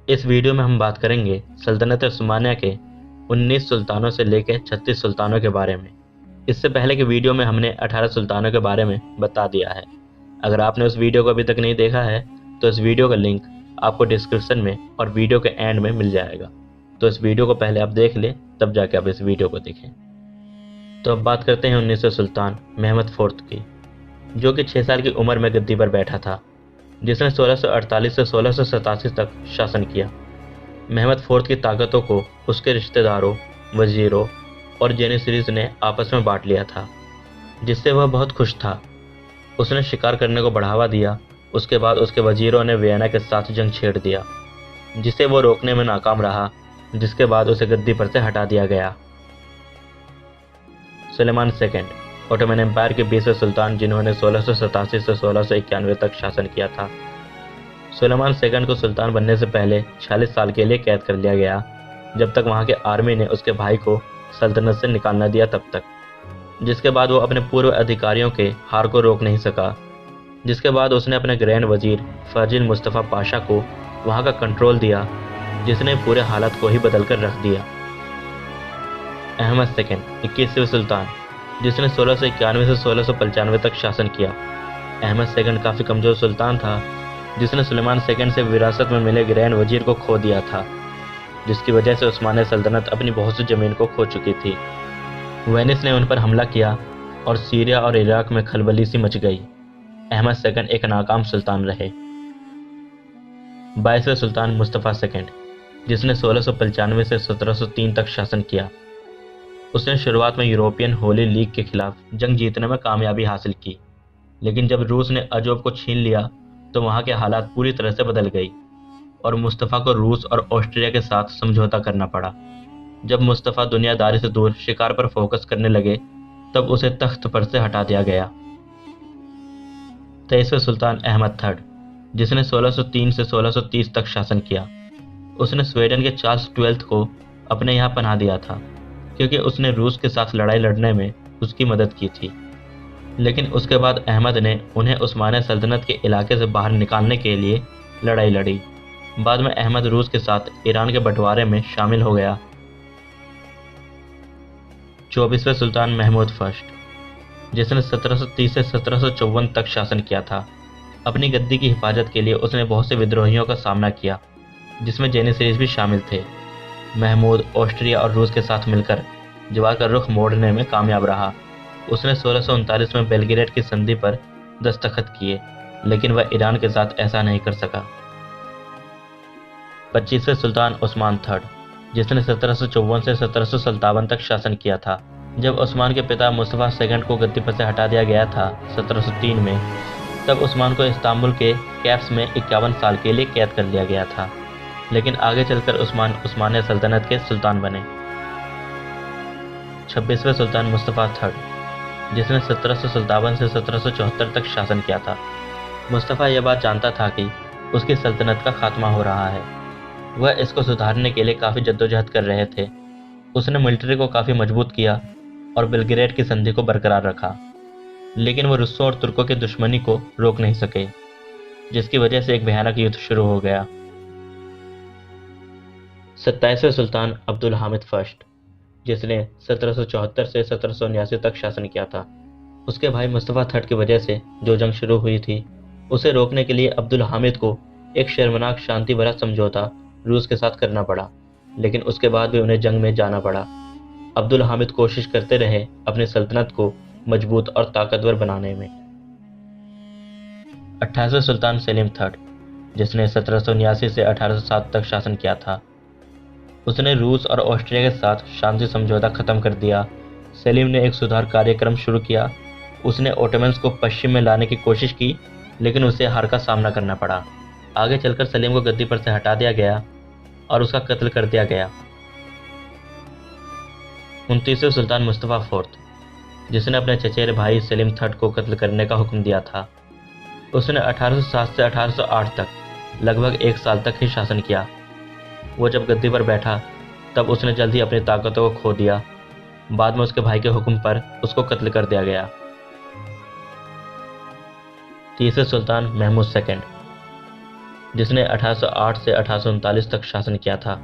इस वीडियो में हम बात करेंगे सल्तनत उस्मानिया के 19 सुल्तानों से लेकर 36 सुल्तानों के बारे में। इससे पहले के वीडियो में हमने 18 सुल्तानों के बारे में बता दिया है। अगर आपने उस वीडियो को अभी तक नहीं देखा है तो इस वीडियो का लिंक आपको डिस्क्रिप्शन में और वीडियो के एंड में मिल जाएगा। तो इस वीडियो को पहले आप देख लें, तब जाके आप इस वीडियो को देखें। तो अब बात करते हैं 19 सुल्तान महमद फोर्थ की, जो कि 6 साल की उम्र में गद्दी पर बैठा था, जिसने 1648 से 1687 तक शासन किया। महमद फोर्थ की ताकतों को उसके रिश्तेदारों, वजीरों और जेनिसरीज ने आपस में बांट लिया था, जिससे वह बहुत खुश था। उसने शिकार करने को बढ़ावा दिया। उसके बाद उसके वजीरों ने वियना के साथ जंग छेड़ दिया, जिसे वो रोकने में नाकाम रहा, जिसके बाद उसे गद्दी पर से हटा दिया गया। सुलेमान सेकंड ओटोमन एम्पायर के 20वें सुल्तान, जिन्होंने 1687 से 1691 तक शासन किया था। सुलेमान सेकंड को सुल्तान बनने से पहले 46 साल के लिए कैद कर लिया गया, जब तक वहां के आर्मी ने उसके भाई को सल्तनत से निकाल न दिया तब तक। जिसके बाद वो अपने पूर्व अधिकारियों के हार को रोक नहीं सका। जिसके बाद उसने अपने ग्रैंड वजीर फजिल मुस्तफ़ा पाशा को वहां का कंट्रोल दिया, जिसने पूरे हालत को ही बदल कर रख दिया। अहमद सेकंड 21वें सुल्तान, जिसने 1691 से 1695 तक शासन किया। अहमद सेकंड काफ़ी कमज़ोर सुल्तान था, जिसने सुलेमान सेकंड से विरासत में मिले ग्रैंड वजीर को खो दिया था, जिसकी वजह से उस्मानिया सल्तनत अपनी बहुत सी ज़मीन को खो चुकी थी। वेनिस ने उन पर हमला किया और सीरिया और इराक में खलबली सी मच गई। अहमद सेकंड एक नाकाम सुल्तान रहे। 22वें सुल्तान मुस्तफ़ा सेकंड, जिसने 1695 से 1703 तक शासन किया। उसने शुरुआत में यूरोपियन होली लीग के खिलाफ जंग जीतने में कामयाबी हासिल की, लेकिन जब रूस ने अजोब को छीन लिया तो वहां के हालात पूरी तरह से बदल गई और मुस्तफ़ा को रूस और ऑस्ट्रिया के साथ समझौता करना पड़ा। जब मुस्तफ़ा दुनियादारी से दूर शिकार पर फोकस करने लगे, तब उसे तख्त पर से हटा दिया गया। 23वें सुल्तान अहमद थर्ड, जिसने 1603 से 1630 तक शासन किया। उसने स्वीडन के चार्ल्स 12th को अपने यहाँ पनाह दिया था, क्योंकि उसने रूस के साथ लड़ाई लड़ने में उसकी मदद की थी। लेकिन उसके बाद अहमद ने उन्हें उस्मानिया सल्तनत के इलाके से बाहर निकालने के लिए लड़ाई लड़ी। बाद में अहमद रूस के साथ ईरान के बंटवारे में शामिल हो गया। 24वें सुल्तान महमूद फर्स्ट, जिसने 1730 से 1754 तक शासन किया था। अपनी गद्दी की हिफाजत के लिए उसने बहुत से विद्रोहियों का सामना किया, जिसमें जेनिसरीज भी शामिल थे। महमूद ऑस्ट्रिया और रूस के साथ मिलकर जवार का रुख मोड़ने में कामयाब रहा। उसने 1639 में बेलग्रेड की संधि पर दस्तखत किए, लेकिन वह ईरान के साथ ऐसा नहीं कर सका। 25वें सुल्तान उस्मान थर्ड, जिसने 1754 से 1757 तक शासन किया था। जब उस्मान के पिता मुस्तफ़ा सेकंड को गद्दी पर से हटा दिया गया था 1703 में, तब उस्मान को इस्तांबुल के कैप्स में 51 साल के लिए कैद कर लिया गया था, लेकिन आगे चलकर उस्मान उस्मानिया सल्तनत के सुल्तान बने। 26वें सुल्तान मुस्तफ़ा थर्ड, जिसने 1757 से 1774 तक शासन किया था। मुस्तफ़ा यह बात जानता था कि उसकी सल्तनत का खात्मा हो रहा है। वह इसको सुधारने के लिए काफ़ी जद्दोजहद कर रहे थे। उसने मिलिट्री को काफ़ी मजबूत किया और बेलग्रेड की संधि को बरकरार रखा, लेकिन वो रूसों और तुर्कों की दुश्मनी को रोक नहीं सके, जिसकी वजह से एक भयानक युद्ध शुरू हो गया। 27वें सुल्तान अब्दुल हामिद फर्स्ट, जिसने 1774 से 1779 तक शासन किया था। उसके भाई मुस्तफ़ा थर्ड की वजह से जो जंग शुरू हुई थी, उसे रोकने के लिए अब्दुल हामिद को एक शर्मनाक शांति भरा समझौता रूस के साथ करना पड़ा, लेकिन उसके बाद भी उन्हें जंग में जाना पड़ा। अब्दुल हामिद कोशिश करते रहे अपनी सल्तनत को मजबूत और ताकतवर बनाने में। 28वें सुल्तान सेलिम थर्ड, जिसने 1779 से 1807 तक शासन किया था। उसने रूस और ऑस्ट्रिया के साथ शांति समझौता खत्म कर दिया। सेलिम ने एक सुधार कार्यक्रम शुरू किया। उसने ओटोमन्स को पश्चिम में लाने की कोशिश की, लेकिन उसे हार का सामना करना पड़ा। आगे चलकर सलीम को गद्दी पर से हटा दिया गया और उसका कत्ल कर दिया गया। 29वें सुल्तान मुस्तफ़ा फोर्थ, जिसने अपने चचेरे भाई सलीम थर्ड को कत्ल करने का हुक्म दिया था। उसने 1807 से 1808 तक लगभग 1 साल तक ही शासन किया। वो जब गद्दी पर बैठा, तब उसने जल्द ही अपनी ताकतों को खो दिया। बाद में उसके भाई के हुक्म पर उसको कत्ल कर दिया गया। 30वें सुल्तान महमूद सेकंड, जिसने 1808 से 1839 तक शासन किया था।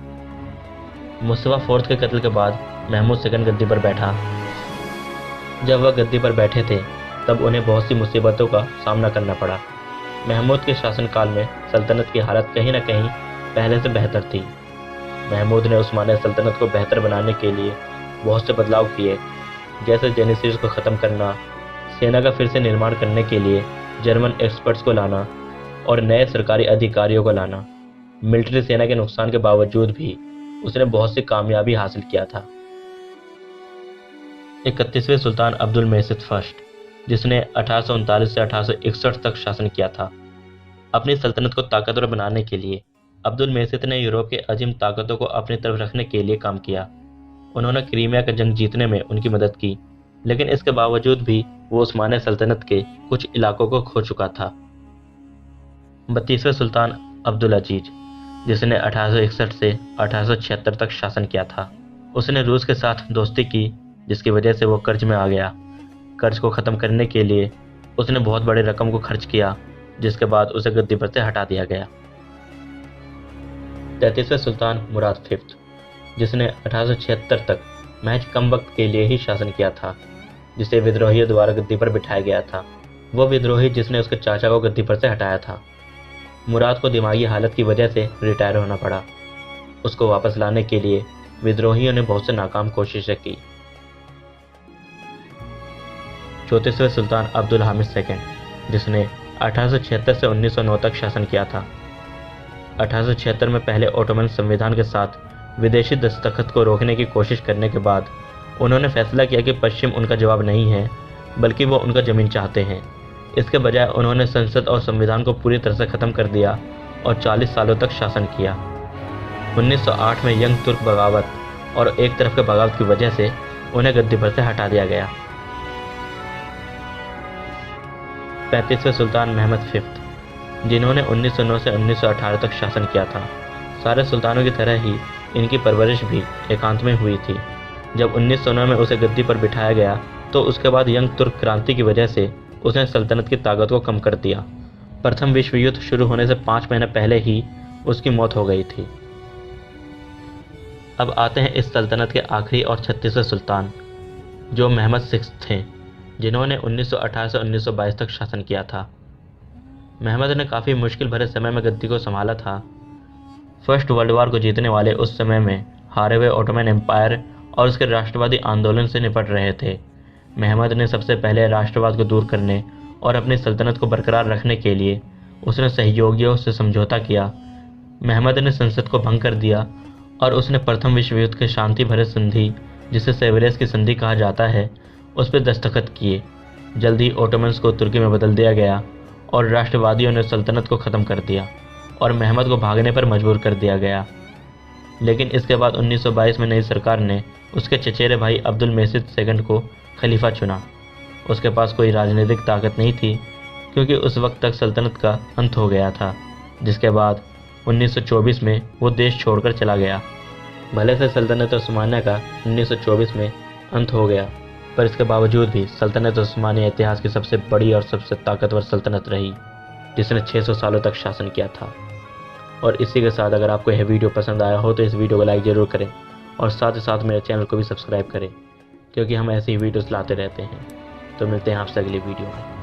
मुस्तफा फोर्थ के कत्ल के बाद महमूद सेकंड गद्दी पर बैठा। जब वह गद्दी पर बैठे थे तब उन्हें बहुत सी मुसीबतों का सामना करना पड़ा। महमूद के शासनकाल में सल्तनत की हालत कहीं न कहीं पहले से बेहतर थी। महमूद ने उस्मानिया सल्तनत को बेहतर बनाने के लिए बहुत से बदलाव किए, जैसे जेनिसीज को ख़त्म करना, सेना का फिर से निर्माण करने के लिए जर्मन एक्सपर्ट्स को लाना और नए सरकारी अधिकारियों को लाना। मिलिट्री सेना के नुकसान के बावजूद भी उसने बहुत सी कामयाबी हासिल किया था। 31वें सुल्तान अब्दुल मेजिद फर्स्ट, जिसने 1839 से 1861 तक शासन किया था। अपनी सल्तनत को ताकतवर बनाने के लिए अब्दुल मेजिद ने यूरोप के अजीम ताकतों को अपनी तरफ रखने के लिए काम किया। उन्होंने क्रीमिया का जंग जीतने में उनकी मदद की, लेकिन इसके बावजूद भी वो उस्मानिया सल्तनत के कुछ इलाकों को खो चुका था। 32वें सुल्तान अब्दुल अजीज, जिसने 1861 से 1876 तक शासन किया था। उसने रूस के साथ दोस्ती की, जिसकी वजह से वो कर्ज में आ गया। कर्ज को ख़त्म करने के लिए उसने बहुत बड़ी रकम को खर्च किया, जिसके बाद उसे गद्दी पर से हटा दिया गया। 33वें सुल्तान मुराद फिफ्थ, जिसने 1876 तक महज कम वक्त के लिए ही शासन किया था, जिसे विद्रोहियों द्वारा गद्दी पर बिठाया गया था। वो विद्रोही जिसने उसके चाचा को गद्दी पर से हटाया था। मुराद को दिमागी हालत की वजह से रिटायर होना पड़ा। उसको वापस लाने के लिए विद्रोहियों ने बहुत से नाकाम कोशिशें की। 34वें सुल्तान अब्दुल हामिद सेकंड, जिसने 1876 से 1909 तक शासन किया था। 1876 में पहले ओटोमन संविधान के साथ विदेशी दस्तखत को रोकने की कोशिश करने के बाद उन्होंने फैसला किया कि पश्चिम उनका जवाब नहीं है, बल्कि वो उनका ज़मीन चाहते हैं। इसके बजाय उन्होंने संसद और संविधान को पूरी तरह से ख़त्म कर दिया और 40 सालों तक शासन किया। 1908 में यंग तुर्क बगावत और एक तरफ के बगावत की वजह से उन्हें गद्दी पर से हटा दिया गया। 35वें सुल्तान महमद फिफ्थ, जिन्होंने 1909 से 1918 तक शासन किया था। सारे सुल्तानों की तरह ही इनकी परवरिश भी एकांत में हुई थी। जब 1909 में उसे गद्दी पर बिठाया गया तो उसके बाद यंग तुर्क क्रांति की वजह से उसने सल्तनत की ताकत को कम कर दिया। प्रथम विश्व युद्ध शुरू होने से 5 महीने पहले ही उसकी मौत हो गई थी। अब आते हैं इस सल्तनत के आखिरी और 36वें सुल्तान, जो महमद सिक्स थे, जिन्होंने 1918 से 1922 तक शासन किया था। महमद ने काफ़ी मुश्किल भरे समय में गद्दी को संभाला था। फर्स्ट वर्ल्ड वॉर को जीतने वाले उस समय में हारे हुए ओटोमन एम्पायर और उसके राष्ट्रवादी आंदोलन से निपट रहे थे। महमद ने सबसे पहले राष्ट्रवाद को दूर करने और अपनी सल्तनत को बरकरार रखने के लिए उसने सहयोगियों से समझौता किया। महमद ने संसद को भंग कर दिया और उसने प्रथम विश्व युद्ध के शांति भरे संधि, जिसे सेवरेस की संधि कहा जाता है, उस पर दस्तखत किए। जल्दी ओटोमन्स को तुर्की में बदल दिया गया और राष्ट्रवादियों ने सल्तनत को ख़त्म कर दिया और महमद को भागने पर मजबूर कर दिया गया। लेकिन इसके बाद 1922 में नई सरकार ने उसके चचेरे भाई अब्दुल मेजिद सेकंड को खलीफा चुना। उसके पास कोई राजनीतिक ताकत नहीं थी, क्योंकि उस वक्त तक सल्तनत का अंत हो गया था, जिसके बाद 1924 में वो देश छोड़कर चला गया। भले से सल्तनत उस्मानिया का 1924 में अंत हो गया, पर इसके बावजूद भी सल्तनत उस्मानिया इतिहास की सबसे बड़ी और सबसे ताकतवर सल्तनत रही, जिसने 600 सालों तक शासन किया था। और इसी के साथ अगर आपको यह वीडियो पसंद आया हो तो इस वीडियो को लाइक ज़रूर करें और साथ ही साथ मेरे चैनल को भी सब्सक्राइब करें, क्योंकि हम ऐसी वीडियोस लाते रहते हैं। तो मिलते हैं आपसे अगली वीडियो में।